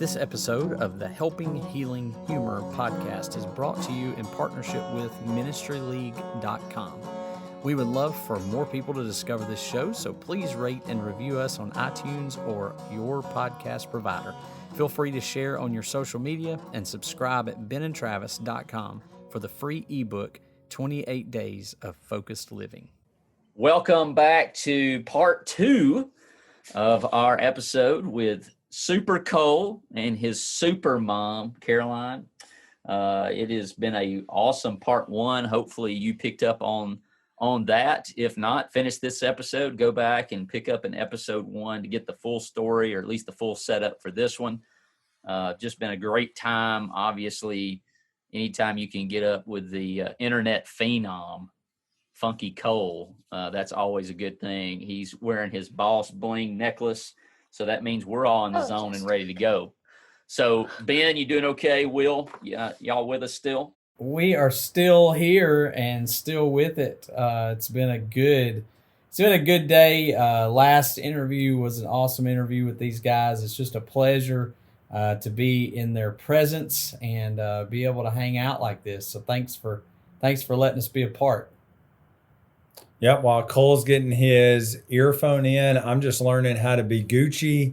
This episode of the Helping Healing Humor podcast is brought to you in partnership with ministryleague.com. We would love for more people to discover this show, so please rate and review us on iTunes or your podcast provider. Feel free to share on your social media and subscribe at benandtravis.com for the free ebook, 28 Days of Focused Living. Welcome back to part 2 of our episode with Super Cole and his super mom, Caroline. It has been an awesome part 1. Hopefully you picked up on that. If not, finish this episode, go back and pick up an episode 1 to get the full story, or at least the full setup for this one. Just been a great time. Obviously, anytime you can get up with the internet phenom, Funky Cole, that's always a good thing. He's wearing his Boss Bling necklace, so that means we're all in the zone and ready to go. So, Ben, you doing okay? Will, y'all with us still? We are still here and still with it. It's been a good day. Last interview was an awesome interview with these guys. It's just a pleasure to be in their presence and be able to hang out like this. So thanks for letting us be a part. Yep, while Cole's getting his earphone in, I'm just learning how to be Gucci,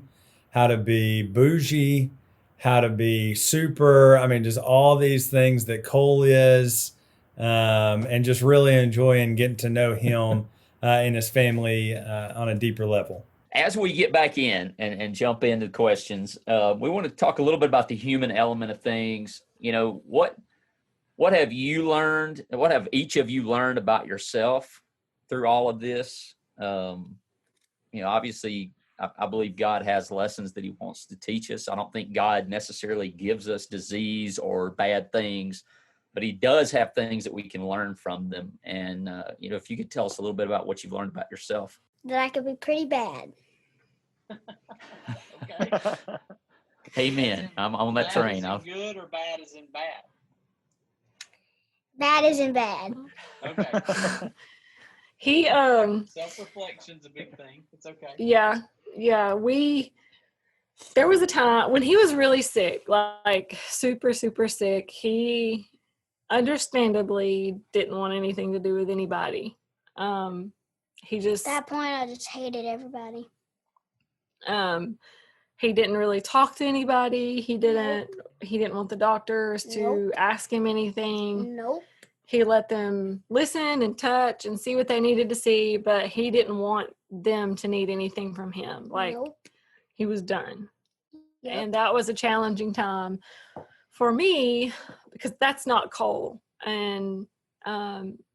how to be bougie, how to be super. I mean, just all these things that Cole is, and just really enjoying getting to know him and his family on a deeper level. As we get back in and jump into the questions, we want to talk a little bit about the human element of things. You know, what have you learned? What have each of you learned about yourself through all of this? Obviously, I believe God has lessons that he wants to teach us. I don't think God necessarily gives us disease or bad things, but he does have things that we can learn from them. And, if you could tell us a little bit about what you've learned about yourself. That I could be pretty bad. Okay. Amen. I'm on that train. Bad as in good or bad as in bad? Bad as in bad. Okay. He Self-reflection's a big thing. It's okay. Yeah. There was a time when he was really sick, like super, super sick. He understandably didn't want anything to do with anybody. He just At that point, I just hated everybody. he didn't really talk to anybody. He didn't want the doctors to ask him anything. Nope. He let them listen and touch and see what they needed to see, but he didn't want them to need anything from him. Like, he was done. Yep. And that was a challenging time for me because that's not Cole. And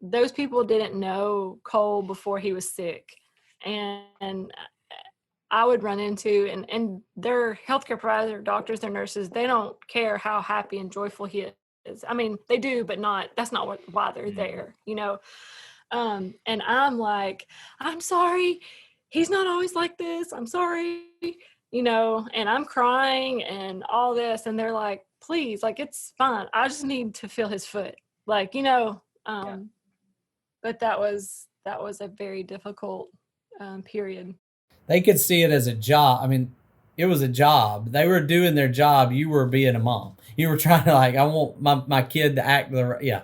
those people didn't know Cole before he was sick. And I would run into, and their healthcare provider, doctors, their nurses, they don't care how happy and joyful he is. I mean, they do, but that's not why they're there, and I'm like, I'm sorry, he's not always like this, I'm sorry, and I'm crying and all this, and they're like, please, like, it's fine, I just need to feel his foot, like, but that was a very difficult period. They could see it as a job. I mean, it was a job. They were doing their job. You were being a mom. You were trying to, like, I want my kid to act the right. Yeah.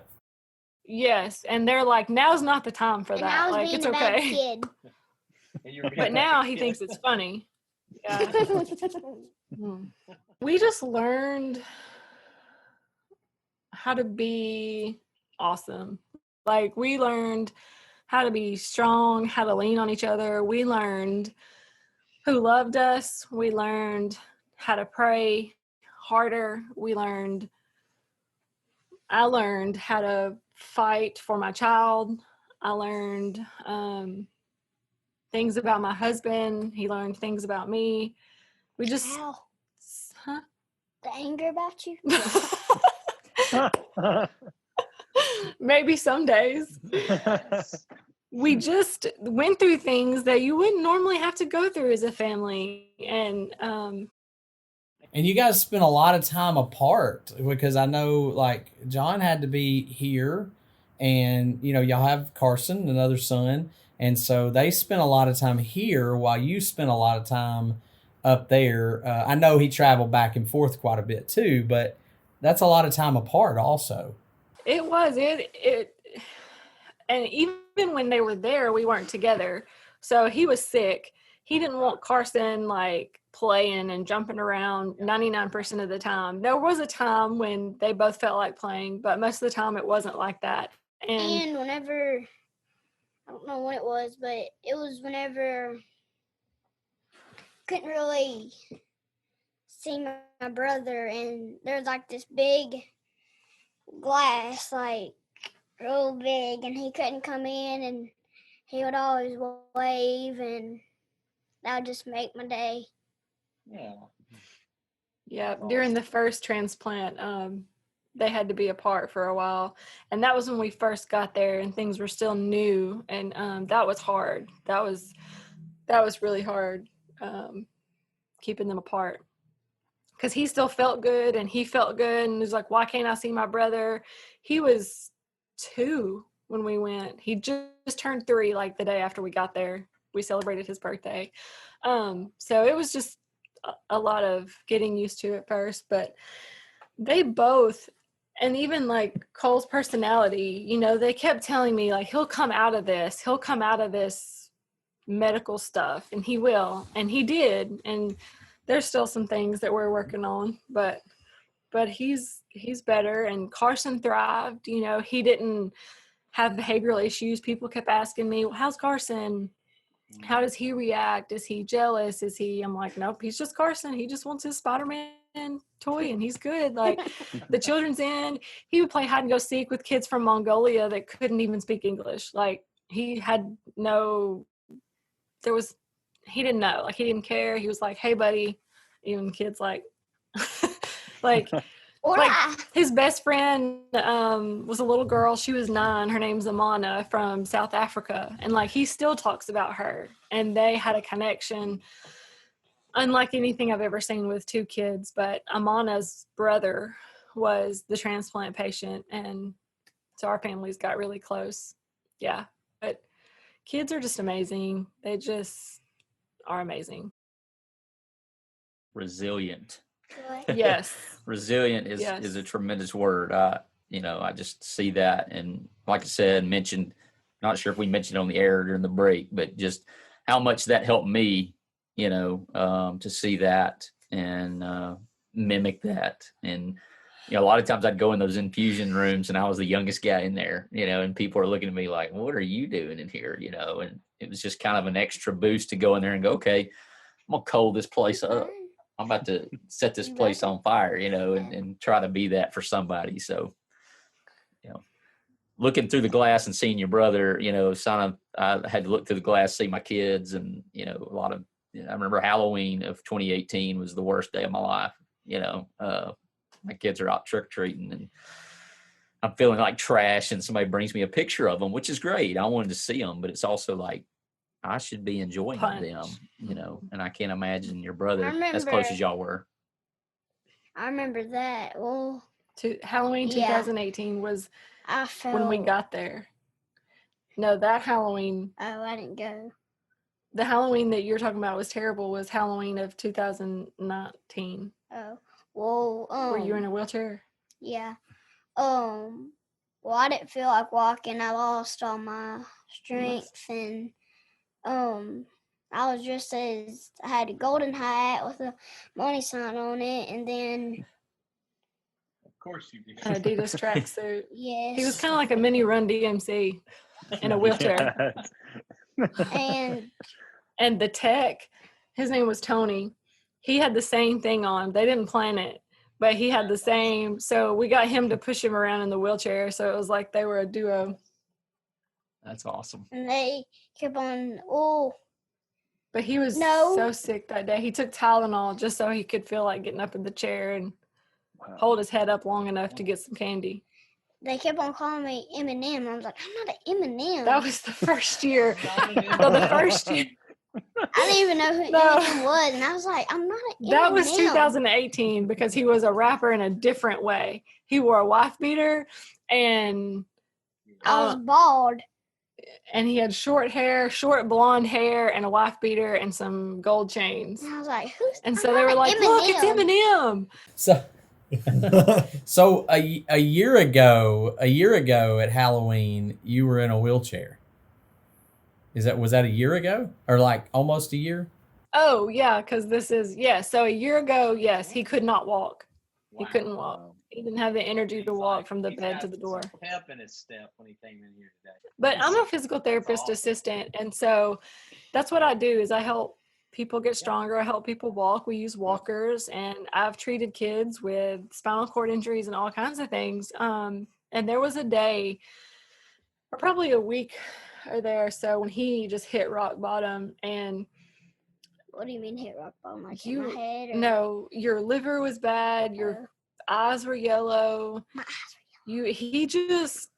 Yes. And they're like, now's not the time for that. Like, it's okay. Kid. But now he thinks it's funny. Yeah. We just learned how to be awesome. Like, we learned how to be strong, how to lean on each other. We learned who loved us. We learned how to pray harder. I learned how to fight for my child. I learned things about my husband. He learned things about me. We just... Ow. Huh? The anger about you? Maybe some days. We just went through things that you wouldn't normally have to go through as a family. And you guys spent a lot of time apart, because I know, like, John had to be here, and, y'all have Carson, another son. And so they spent a lot of time here while you spent a lot of time up there. I know he traveled back and forth quite a bit too, but that's a lot of time apart also. It was it and even when they were there, we weren't together. So he was sick. He didn't want Carson like playing and jumping around 99% of the time. There was a time when they both felt like playing, but most of the time it wasn't like that. And whenever, I don't know when it was, but it was whenever couldn't really see my brother, and there's like this big glass, like real big, and he couldn't come in, and he would always wave, and that would just make my day. Yeah. Yeah, during the first transplant, they had to be apart for a while, and that was when we first got there, and things were still new, and that was hard. That was really hard, keeping them apart, because he still felt good, and he felt good, and was like, "Why can't I see my brother?" He was 2 when we went. He just turned 3, like the day after we got there. We celebrated his birthday, so it was just a lot of getting used to at first, but they both, and even like Cole's personality, they kept telling me like he'll come out of this medical stuff, and he will, and he did, and there's still some things that we're working on, but he's better, and Carson thrived. He didn't have behavioral issues. People kept asking me, well, how's Carson? How does he react? Is he jealous? I'm like, nope, he's just Carson. He just wants his Spider-Man toy, and he's good. Like the children's in, he would play hide and go seek with kids from Mongolia that couldn't even speak English. Like he didn't know. Like he didn't care. He was like, hey buddy, even kids like, like, like his best friend was a little girl. She was 9. Her name's Amana from South Africa. And like, he still talks about her, and they had a connection unlike anything I've ever seen with 2 kids. But Amana's brother was the transplant patient. And so our families got really close. Yeah. But kids are just amazing. They just are amazing. Resilient. Yes. Resilient is a tremendous word. I just see that, and like I said, not sure if we mentioned on the air during the break, but just how much that helped me, to see that and mimic that. And a lot of times I'd go in those infusion rooms, and I was the youngest guy in there, and people are looking at me like, what are you doing in here? And it was just kind of an extra boost to go in there and go, okay, I'm gonna cold this place up. I'm about to set this place on fire, and try to be that for somebody. So, looking through the glass and seeing your brother, I had to look through the glass, see my kids, and, a lot of, I remember Halloween of 2018 was the worst day of my life. My kids are out trick-or-treating, and I'm feeling like trash, and somebody brings me a picture of them, which is great. I wanted to see them, but it's also like, I should be enjoying them, and I can't imagine your brother as close as y'all were. I remember that. Well, Halloween 2018 was when we got there. No, that Halloween. Oh, I didn't go. The Halloween that you're talking about was terrible. Was Halloween of 2019. Oh, well. Were you in a wheelchair? Yeah. Well, I didn't feel like walking. I lost all my strength, and I was just I had a golden hat with a money sign on it, and then of course you did. An Adidas tracksuit. Yes. He was kind of like a mini Run DMC in a wheelchair. And the tech, his name was Tony. He had the same thing on. They didn't plan it, but he had the same. So we got him to push him around in the wheelchair. So it was like they were a duo. That's awesome. And they kept on, But he was so sick that day. He took Tylenol just so he could feel like getting up in the chair and hold his head up long enough to get some candy. They kept on calling me Eminem. I was like, I'm not an Eminem. That was the first year. The first year. I didn't even know who Eminem was. And I was like, I'm not an Eminem. That was 2018 because he was a rapper in a different way. He wore a wife beater, and I was bald. and he had short blonde hair, and a wife beater and some gold chains. And I was like, who's? And I'm so they were not like, "Look, it's Eminem." Eminem." So a year ago at Halloween, you were in a wheelchair. Was that a year ago, or like almost a year? Oh yeah, because so a year ago, yes, he could not walk. He couldn't walk. He didn't have the energy to walk from the bed to the door. Pep in his step when he came in here today. But I'm a physical therapist assistant, and so that's what I do is I help people get stronger. I help people walk. We use walkers, and I've treated kids with spinal cord injuries and all kinds of things. And there was a day, or probably a week or there, so when he just hit rock bottom. And what do you mean hit rock bottom? Like hit my head? Or? No, your liver was bad. Your eyes were yellow. My eyes were yellow. He just,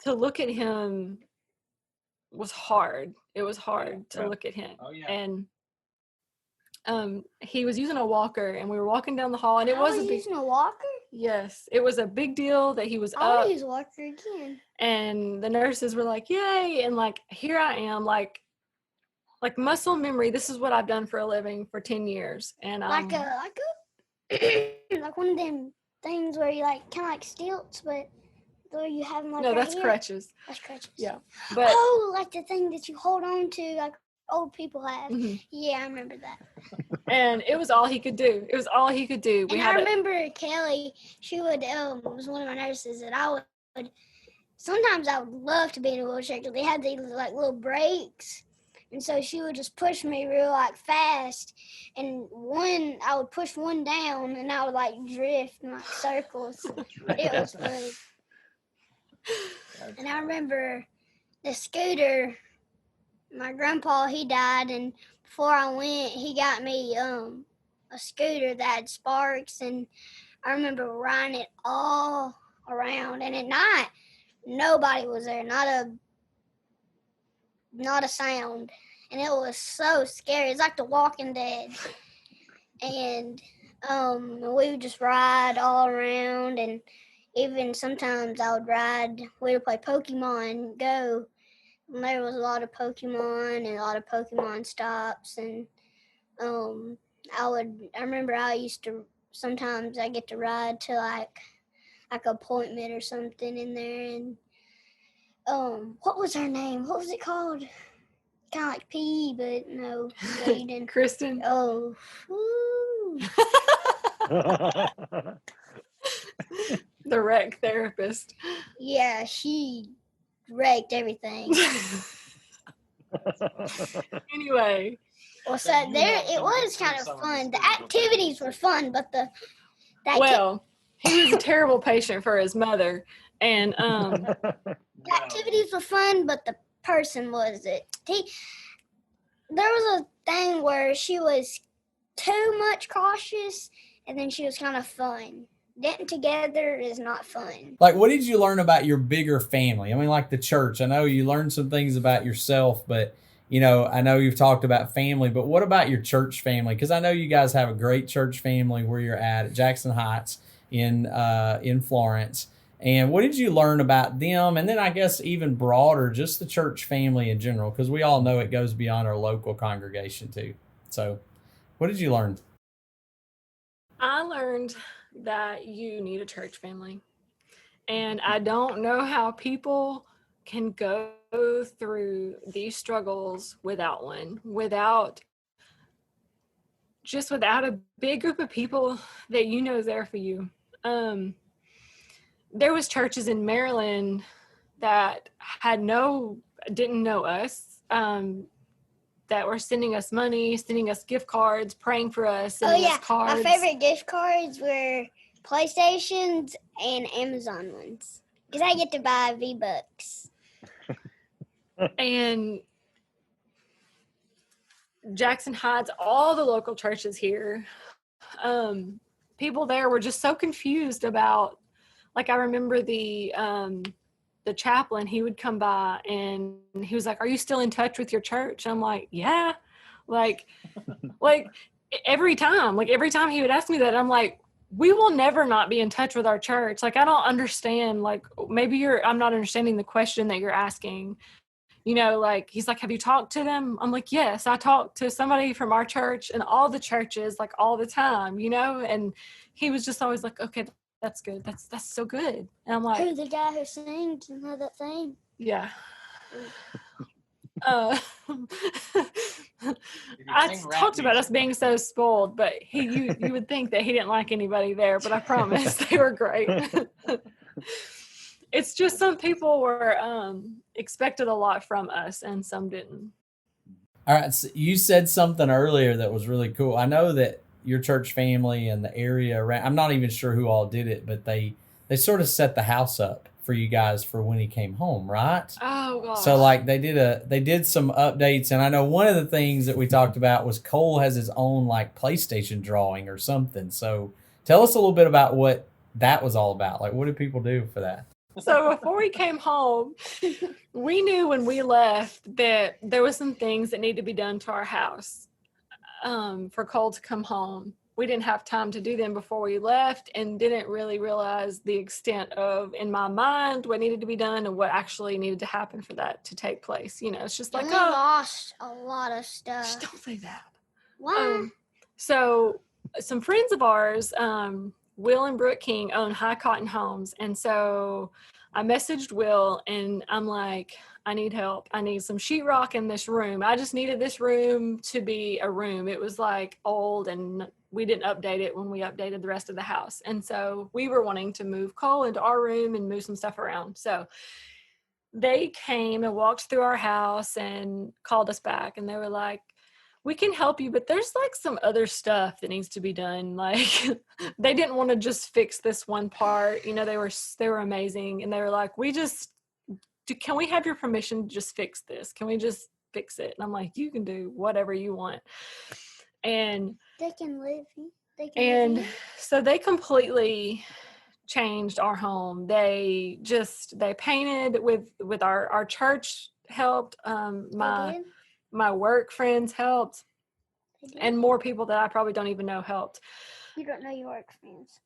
to look at him was hard. It was hard to look at him. Oh, yeah. And he was using a walker, and we were walking down the hall, and it was using a walker? Yes, it was a big deal that he was I up. want to use a walker again. And the nurses were like, "Yay!" And like, here I am, like muscle memory. This is what I've done for a living for 10 years, and like one of them things where you like kind of like stilts, but where you have them like. No, that's crutches. That's crutches. Yeah, but like the thing that you hold on to, like old people have. Mm-hmm. Yeah, I remember that. And it was all he could do. It was all he could do. I remember Kelley. She would was one of my nurses, and I would. Sometimes I would love to be in a wheelchair because they had these like little brakes, and so she would just push me real like fast, and I would push one down, and I would like drift in like circles. It was funny. And I remember the scooter. My grandpa, he died, and before I went, he got me a scooter that had sparks, and I remember riding it all around. And at night, nobody was there, not a sound, and it was so scary. It's like The Walking Dead. And we would just ride all around, and even sometimes I would ride. We would play Pokemon Go. And there was a lot of Pokemon and a lot of Pokemon stops, and I remember I used to sometimes I get to ride to like an appointment or something in there, and what was her name? What was it called? Kind of like P, but no, Aiden. Kristen. Oh, woo. The rec therapist. Yeah, she wrecked everything. Anyway. Well, so there it was kind of fun. The activities were fun, but he was a terrible patient for his mother, and the activities were fun, but the person wasn't. There was a thing where she was too much cautious, and then she was kind of fun. Getting together is not fun. Like, what did you learn about your bigger family? I mean, like the church. I know you learned some things about yourself, but, you know, I know you've talked about family, but what about your church family? Because I know you guys have a great church family where you're at Jackson Heights in Florence. And what did you learn about them? And then I guess even broader, just the church family in general, because we all know it goes beyond our local congregation too. So what did you learn? I learned that you need a church family. And I don't know how people can go through these struggles without one, without a big group of people that you know is there for you. There was churches in Maryland that didn't know us, that were sending us money, sending us gift cards, praying for us, sending us cards. My favorite gift cards were PlayStations and Amazon ones, because I get to buy V-Bucks. And Jackson Heights, all the local churches here, people there were just so confused about, like, I remember the chaplain, he would come by and he was like, "Are you still in touch with your church?" I'm like, "Yeah." Like every time he would ask me that, I'm like, we will never not be in touch with our church. Like, I don't understand. Like, maybe I'm not understanding the question that you're asking. like, he's like, have you talked to them? I'm like, yes, I talked to somebody from our church and all the churches, like, all the time, and he was just always like, okay, that's good. That's so good. And I'm like, Who, the guy who sings and had that thing? yeah. Did he I sing rap talked about us music? being so spoiled, but you would think that he didn't like anybody there, but I promise they were great. It's just some people were expected a lot from us and some didn't. All right, so you said something earlier that was really cool. I know that your church family and the area around, I'm not even sure who all did it, but they sort of set the house up for you guys for when he came home, right? Oh gosh. So like they did some updates, and I know one of the things that we talked about was Cole has his own like PlayStation drawing or something. So tell us a little bit about what that was all about. Like, what did people do for that? So before we came home, we knew when we left that there was some things that need to be done to our house for Cole to come home. We didn't have time to do them before we left and didn't really realize the extent of, in my mind, what needed to be done and what actually needed to happen for that to take place. It's just like, We lost a lot of stuff. just don't say that. Why? So some friends of ours, Will and Brooke King, own High Cotton Homes. And so I messaged Will and I'm like, I need help. I need some sheetrock in this room. I just needed this room to be a room. It was like old and we didn't update it when we updated the rest of the house. And so we were wanting to move Cole into our room and move some stuff around. So they came and walked through our house and called us back. And they were like, we can help you, but there's like some other stuff that needs to be done. Like they didn't want to just fix this one part. They were amazing. And they were like, can we have your permission to just fix this? Can we just fix it? And I'm like, you can do whatever you want. And They can live. so they completely changed our home. They painted with our church helped. My work friends helped, and more people that I probably don't even know helped. You don't know your work friends.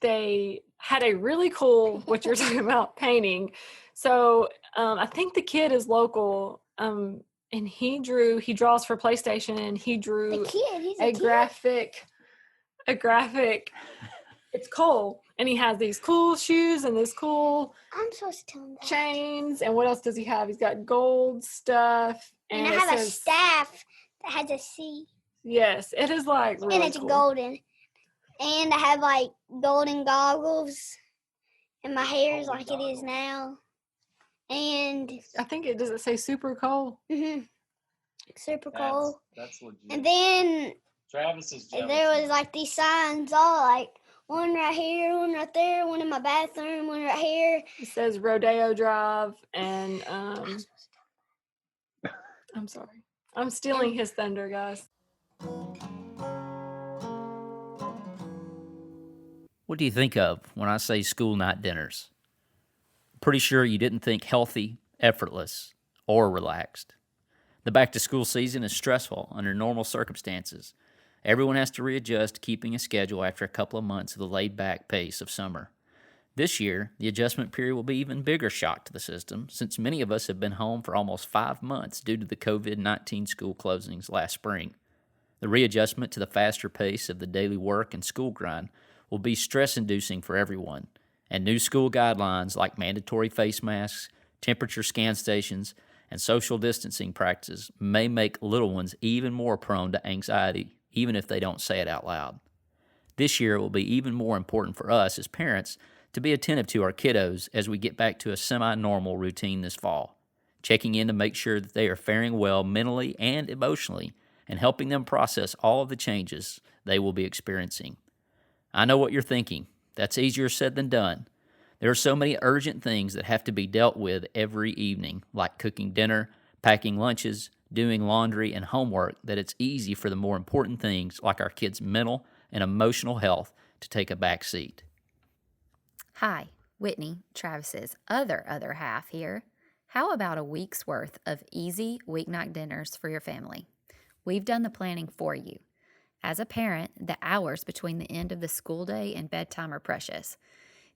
They had a really cool, what you're talking about, painting. So I think the kid is local, and he draws for PlayStation, and he drew a graphic. It's Cole, and he has these cool shoes and this cool I'm supposed to tell him that. chains. And what else does he have? He's got gold stuff. And I have a staff that has a C. Yes, it is like really and it's cool. golden. And I have like golden goggles. And my hair is like it is now. And I think does it say Super Cole? Mm-hmm. Super cool. That's legit. And then Travis is jealous. there was like these signs all like one right here, one right there, one in my bathroom, one right here. It says Rodeo Drive, and I'm sorry. I'm stealing his thunder, guys. What do you think of when I say school night dinners? Pretty sure you didn't think healthy, effortless, or relaxed. The back-to-school season is stressful under normal circumstances. Everyone has to readjust keeping a schedule after a couple of months of the laid-back pace of summer. This year, the adjustment period will be an even bigger shock to the system, since many of us have been home for almost 5 months due to the COVID-19 school closings last spring. The readjustment to the faster pace of the daily work and school grind will be stress-inducing for everyone, and new school guidelines like mandatory face masks, temperature scan stations, and social distancing practices may make little ones even more prone to anxiety, even if they don't say it out loud. This year it will be even more important for us as parents to be attentive to our kiddos as we get back to a semi-normal routine this fall, checking in to make sure that they are faring well mentally and emotionally, and helping them process all of the changes they will be experiencing. I know what you're thinking. That's easier said than done. There are so many urgent things that have to be dealt with every evening, like cooking dinner, packing lunches, doing laundry, and homework, that it's easy for the more important things, like our kids' mental and emotional health, to take a back seat. Hi, Whitney, Travis's other half here. How about a week's worth of easy weeknight dinners for your family? We've done the planning for you. As a parent, the hours between the end of the school day and bedtime are precious.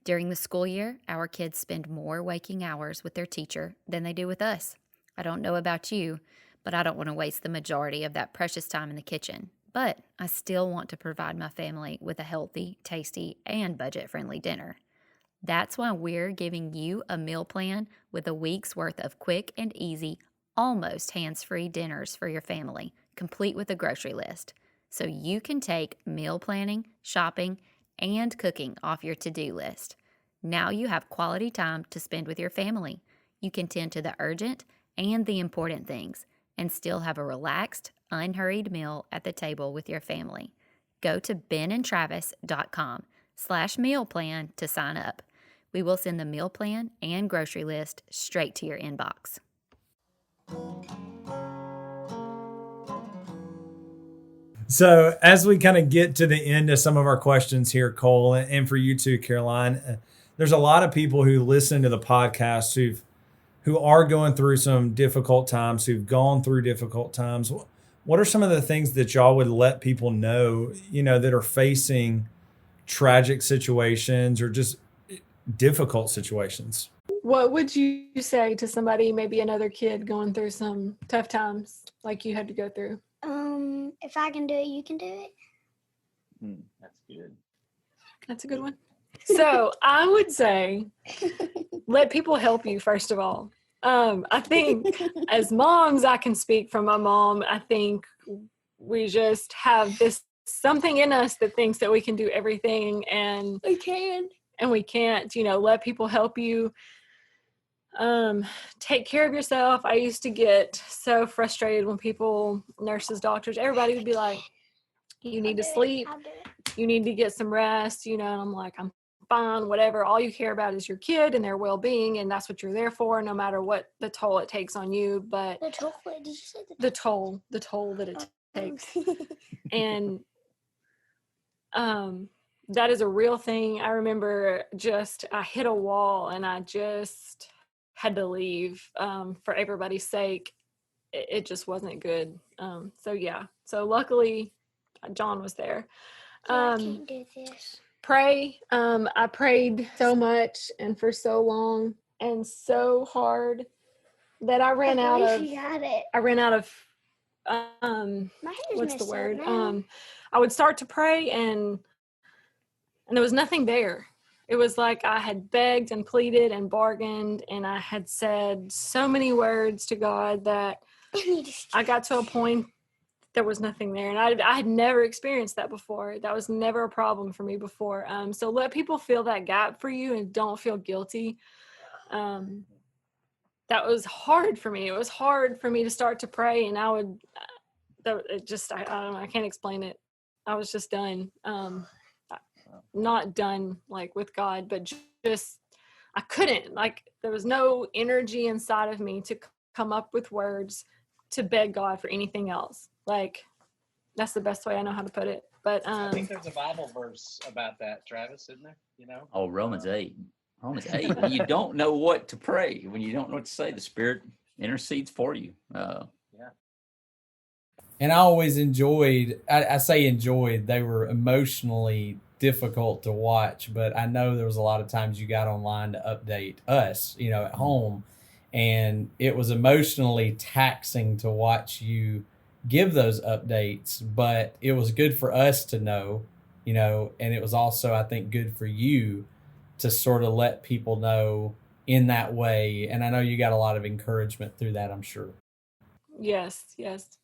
During the school year, our kids spend more waking hours with their teacher than they do with us. I don't know about you, but I don't want to waste the majority of that precious time in the kitchen. But I still want to provide my family with a healthy, tasty, and budget-friendly dinner. That's why we're giving you a meal plan with a week's worth of quick and easy, almost hands-free dinners for your family, complete with a grocery list. So you can take meal planning, shopping, and cooking off your to-do list. Now you have quality time to spend with your family. You can tend to the urgent and the important things and still have a relaxed, unhurried meal at the table with your family. Go to benandtravis.com/meal plan to sign up. We will send the meal plan and grocery list straight to your inbox. So as we kind of get to the end of some of our questions here, Cole, and for you too, Caroline, there's a lot of people who listen to the podcast who are going through some difficult times, who've gone through difficult times. What are some of the things that y'all would let people know, that are facing tragic situations or just difficult situations? What would you say to somebody, maybe another kid going through some tough times like you had to go through? If I can do it, you can do it. That's good. That's a good one. So I would say let people help you, first of all. I think as moms, I can speak from my mom. I think we just have this something in us that thinks that we can do everything, and We can. and we can't. Let people help you. Take care of yourself. I used to get so frustrated when people, nurses, doctors, everybody would be like, you need to sleep, I'll do it. you need to get some rest, and I'm like, I'm fine, whatever. All you care about is your kid and their well-being, and that's what you're there for, no matter what the toll it takes on you. But The toll, did you say the toll that it takes. And that is a real thing. I remember I hit a wall and I just had to leave for everybody's sake. It just wasn't good. So luckily John was there. I can't do this. Pray. I prayed so much and for so long and so hard that I ran out of You got it. My hair's what's the messed word? up now. I would start to pray and there was nothing there. It was like I had begged and pleaded and bargained, and I had said so many words to God that I got to a point there was nothing there. And I had never experienced that before. That was never a problem for me before. So let people fill that gap for you and don't feel guilty. That was hard for me. It was hard for me to start to pray, and I don't know, I can't explain it. I was just done. Not done like with God, but just I couldn't, there was no energy inside of me to come up with words to beg God for anything else. That's the best way I know how to put it. But I think there's a Bible verse about that, Travis, isn't there? Oh, Romans 8. When you don't know what to pray, when you don't know what to say, the Spirit intercedes for you. And I always enjoyed, I say enjoyed, they were emotionally difficult to watch, but I know there was a lot of times you got online to update us, at home, and it was emotionally taxing to watch you give those updates, but it was good for us to know, and it was also, I think, good for you to sort of let people know in that way. And I know you got a lot of encouragement through that, I'm sure. Yes.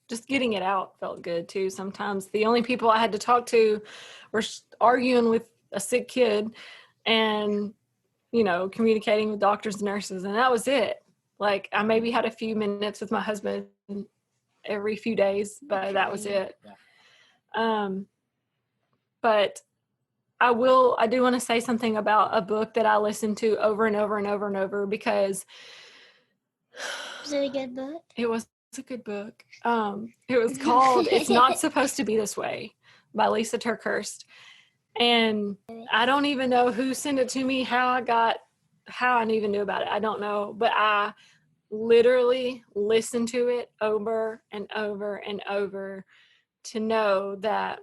Just getting it out felt good too. Sometimes the only people I had to talk to were arguing with a sick kid and, communicating with doctors and nurses. And that was it. I maybe had a few minutes with my husband every few days, but that was it. But I do want to say something about a book that I listened to over and over and over and over because Was it a good book? it was a good book. It was called It's Not Supposed to Be This Way by Lisa Turkhurst. And I don't even know who sent it to me, how I even knew about it. I don't know, but I literally listened to it over and over and over to know that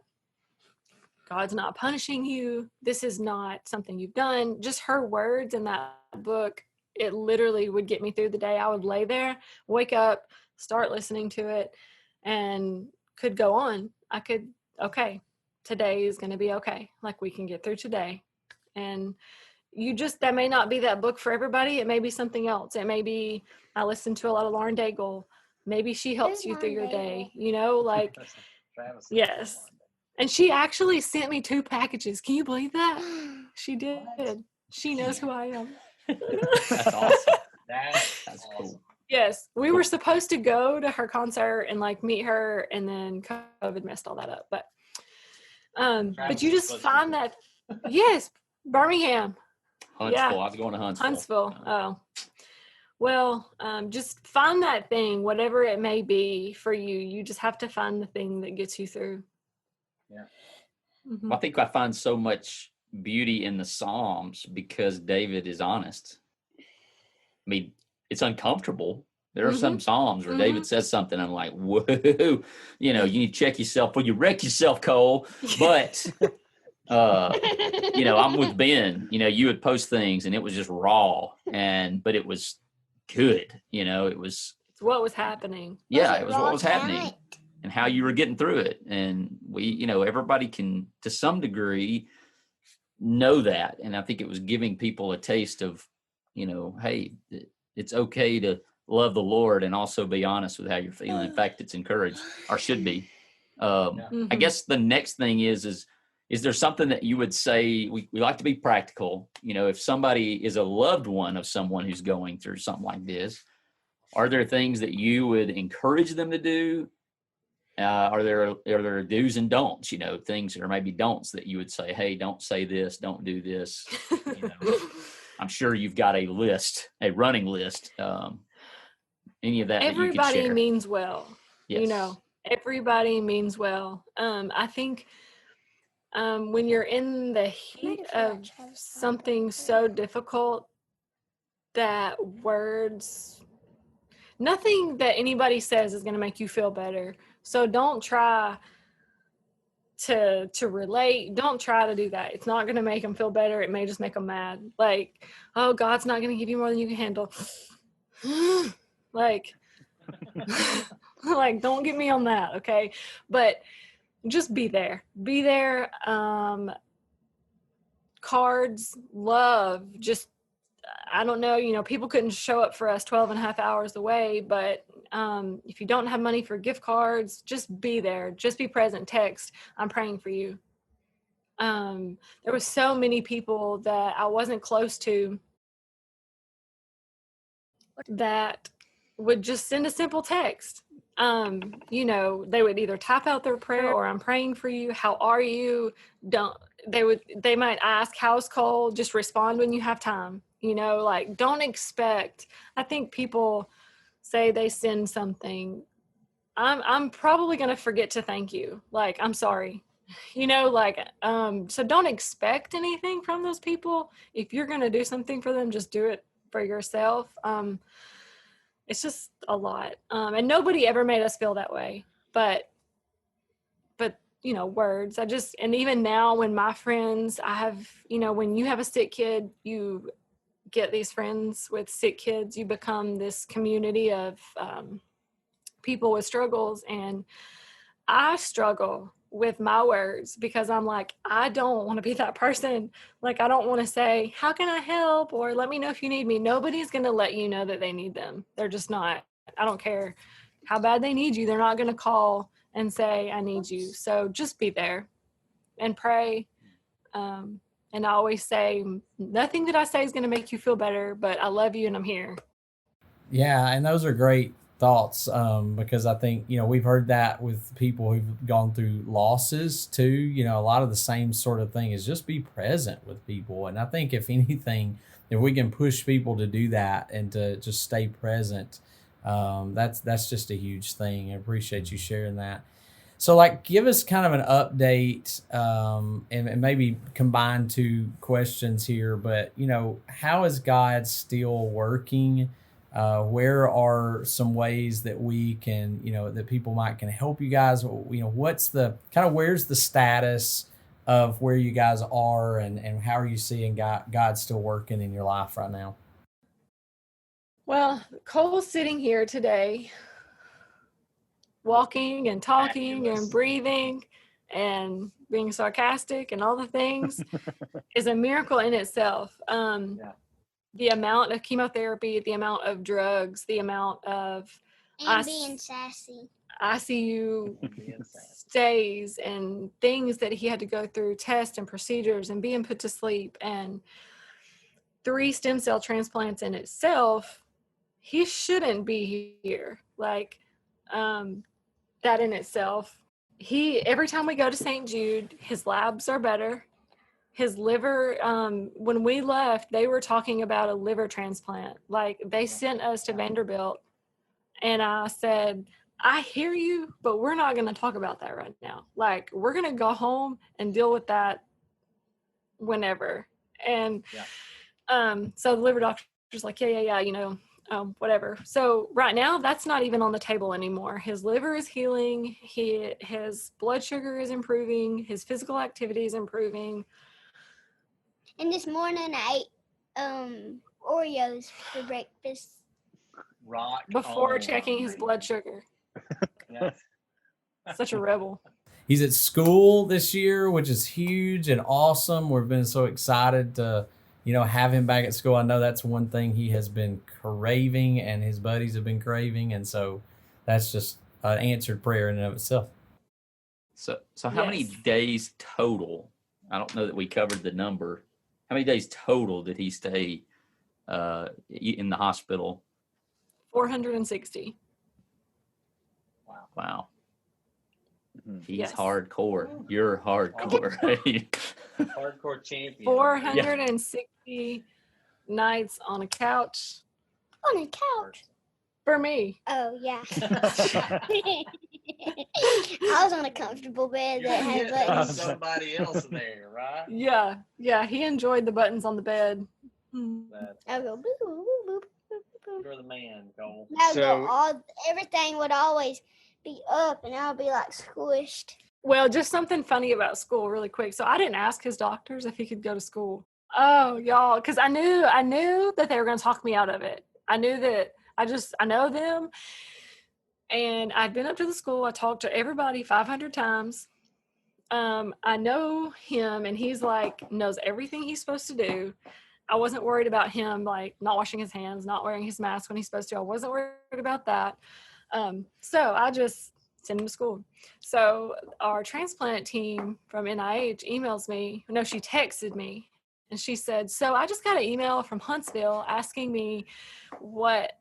God's not punishing you. This is not something you've done. Just her words in that book, it literally would get me through the day. I would lay there, wake up, start listening to it, and could go on. I could, okay, today is going to be okay. Like, we can get through today. And that may not be that book for everybody. It may be something else. It may be, I listen to a lot of Lauren Daigle. Maybe she helps you through your day, like, Travis. yes. And she actually sent me 2 packages. Can you believe that? She did. What? She knows who I am. That's awesome. That's That's awesome. cool. Yes, we were supposed to go to her concert and like meet her, and then COVID messed all that up. But you just find that, yes, Birmingham, Huntsville. Yeah. I was going to Huntsville. Huntsville. Oh, well, just find that thing, whatever it may be for you. You just have to find the thing that gets you through. Yeah. Mhm. I think I find so much beauty in the Psalms because David is honest. I mean, it's uncomfortable. There are some Psalms where David says something, I'm like, whoa, you need to check yourself before you wreck yourself, Cole. But, I'm with Ben. You would post things and it was just raw, but it was good. It was. It's what was happening. Yeah, it was what was happening and how you were getting through it. And everybody can, to some degree, know that. And I think it was giving people a taste of, hey, it's okay to love the Lord and also be honest with how you're feeling. In fact, it's encouraged, or should be. I guess the next thing is there something that you would say? We like to be practical. If somebody is a loved one of someone who's going through something like this, are there things that you would encourage them to do? Are there do's and don'ts, things or maybe don'ts that you would say, hey, don't say this, don't do this. I'm sure you've got a list, a running list. Any of that Everybody that you could share? means well. Yes. Everybody means well. I think when you're in the heat of something so difficult, that nothing that anybody says is going to make you feel better. So don't try to relate. Don't try to do that. It's not going to make them feel better. It may just make them mad. Like, oh, God's not going to give you more than you can handle. like don't get me on that, okay? But just be there. Cards, love, just, I don't know, people couldn't show up for us 12 and a half hours away, but if you don't have money for gift cards, just be there. Just be present. Text, I'm praying for you. There was so many people that I wasn't close to that would just send a simple text. They would either type out their prayer or I'm praying for you. How are you? They might ask, how's Cole? Just respond when you have time. Don't expect. I think people say they send something. I'm probably going to forget to thank you. Like, I'm sorry. So don't expect anything from those people. If you're going to do something for them, just do it for yourself. It's just a lot. And nobody ever made us feel that way, but words, and even now when my friends, I have, when you have a sick kid, you get these friends with sick kids, you become this community of people with struggles. And I struggle with my words because I'm like, I don't want to be that person. Like, I don't want to say, how can I help? Or let me know if you need me. Nobody's going to let you know that they need them. They're just not. I don't care how bad they need you. They're not going to call and say, I need you. So just be there and pray. And I always say, nothing that I say is going to make you feel better, but I love you and I'm here. Yeah, and those are great thoughts because I think, we've heard that with people who've gone through losses too. A lot of the same sort of thing is just be present with people. And I think if anything, if we can push people to do that and to just stay present, that's just a huge thing. I appreciate you sharing that. So give us kind of an update and maybe combine 2 questions here, but how is God still working? Where are some ways that we can, that people can help you guys? What's the where's the status of where you guys are and how are you seeing God still working in your life right now? Well, Cole's sitting here today, walking and talking Fabulous. and breathing and being sarcastic and all the things is a miracle in itself. Yeah. The amount of chemotherapy, the amount of drugs, the amount of And being sassy. ICU Being sad. stays and things that he had to go through, tests and procedures and being put to sleep, and 3 stem cell transplants in itself, he shouldn't be here. Like, that in itself. Every time we go to St. Jude, his labs are better. His liver, when we left, they were talking about a liver transplant. Like, they sent us to Vanderbilt, and I said, I hear you, but we're not going to talk about that right now. Like, we're going to go home and deal with that whenever. And so the liver doctor's like, yeah, whatever. So right now, that's not even on the table anymore. His liver is healing. His blood sugar is improving. His physical activity is improving. And this morning I ate Oreos for breakfast. Rock Before on, checking his baby. blood sugar. Yeah. Such a rebel. He's at school this year, which is huge and awesome. We've been so excited to, have him back at school. I know that's one thing he has been craving and his buddies have been craving. And so that's just an answered prayer in and of itself. So how many Yes. days total? I don't know that we covered the number. How many days total did he stay in the hospital? 460. Wow. He's Yes. hardcore. You're hardcore, right? Hardcore champion. 460 nights on a couch On a couch. for me. Oh, yeah. I was on a comfortable bed that had buttons. Somebody else there, right? Yeah, he enjoyed the buttons on the bed. That's I go, boop, boop, boop, boop, boop, boop. You're the man, Cole. I would So- go everything would always be up and I would be like squished. Well, just something funny about school really quick. So I didn't ask his doctors if he could go to school. Oh, y'all, because I knew that they were going to talk me out of it. I knew that I know them. And I'd been up to the school. I talked to everybody 500 times. I know him, and he's like, knows everything he's supposed to do. I wasn't worried about him, like, not washing his hands, not wearing his mask when he's supposed to. I wasn't worried about that. So I just sent him to school. So our transplant team from NIH she texted me, and she said, so I just got an email from Huntsville asking me what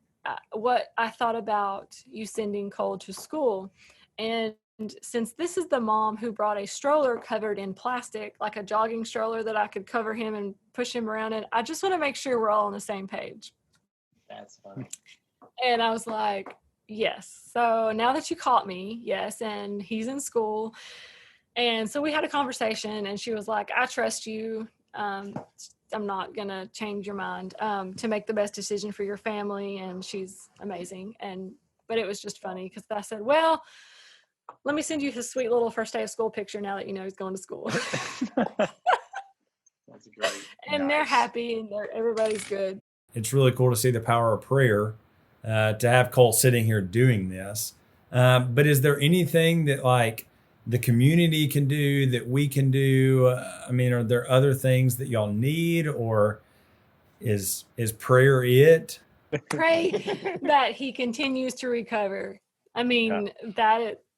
I thought about you sending Cole to school. And since this is the mom who brought a stroller covered in plastic, like a jogging stroller that I could cover him and push him around in, I just want to make sure we're all on the same page. That's funny. And I was like, yes. So now that you caught me, yes. And he's in school. And so we had a conversation, and she was like, I trust you. I'm not going to change your mind to make the best decision for your family. And she's amazing. But it was just funny because I said, well, let me send you his sweet little first day of school picture now that you know he's going to school. That's great. And they're happy, and everybody's good. It's really cool to see the power of prayer, to have Cole sitting here doing this. But is there anything that like the community can do, that we can do? Are there other things that y'all need, or is prayer it? Pray that he continues to recover.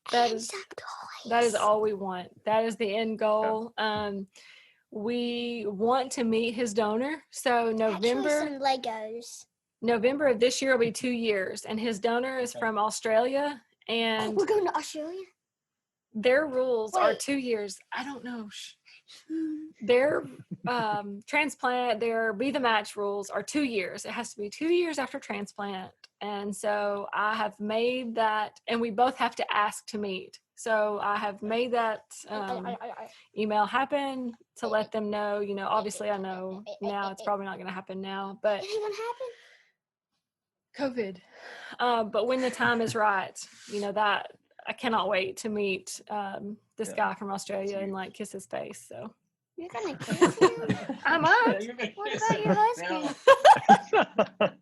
That is all we want. That is the end goal. We want to meet his donor. So Actually, some Legos. November of this year will be 2 years, and his donor is from Australia, and We're going to Australia? their rules are Wait. 2 years. I don't know. Their transplant, their Be the Match rules are 2 years. It has to be 2 years after transplant. And so I have made that, and we both have to ask to meet. So I have made that email happen to let them know, obviously I know now it's probably not going to happen now, but It ain't going to happen? COVID. But when the time is right, that I cannot wait to meet this Yeah. guy from Australia and like kiss his face. So You're gonna kiss him? I might. You're gonna What kiss about your him. husband?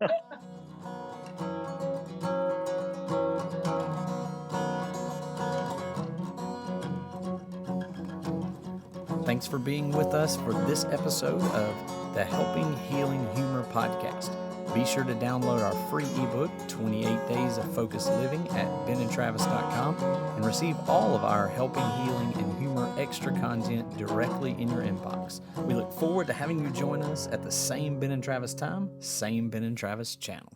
Thanks for being with us for this episode of the Helping Healing Humor podcast. Be sure to download our free ebook, 28 Days of Focused Living, at benandtravis.com and receive all of our Helping Healing and Humor extra content directly in your inbox. We look forward to having you join us at the same Ben and Travis time, same Ben and Travis channel.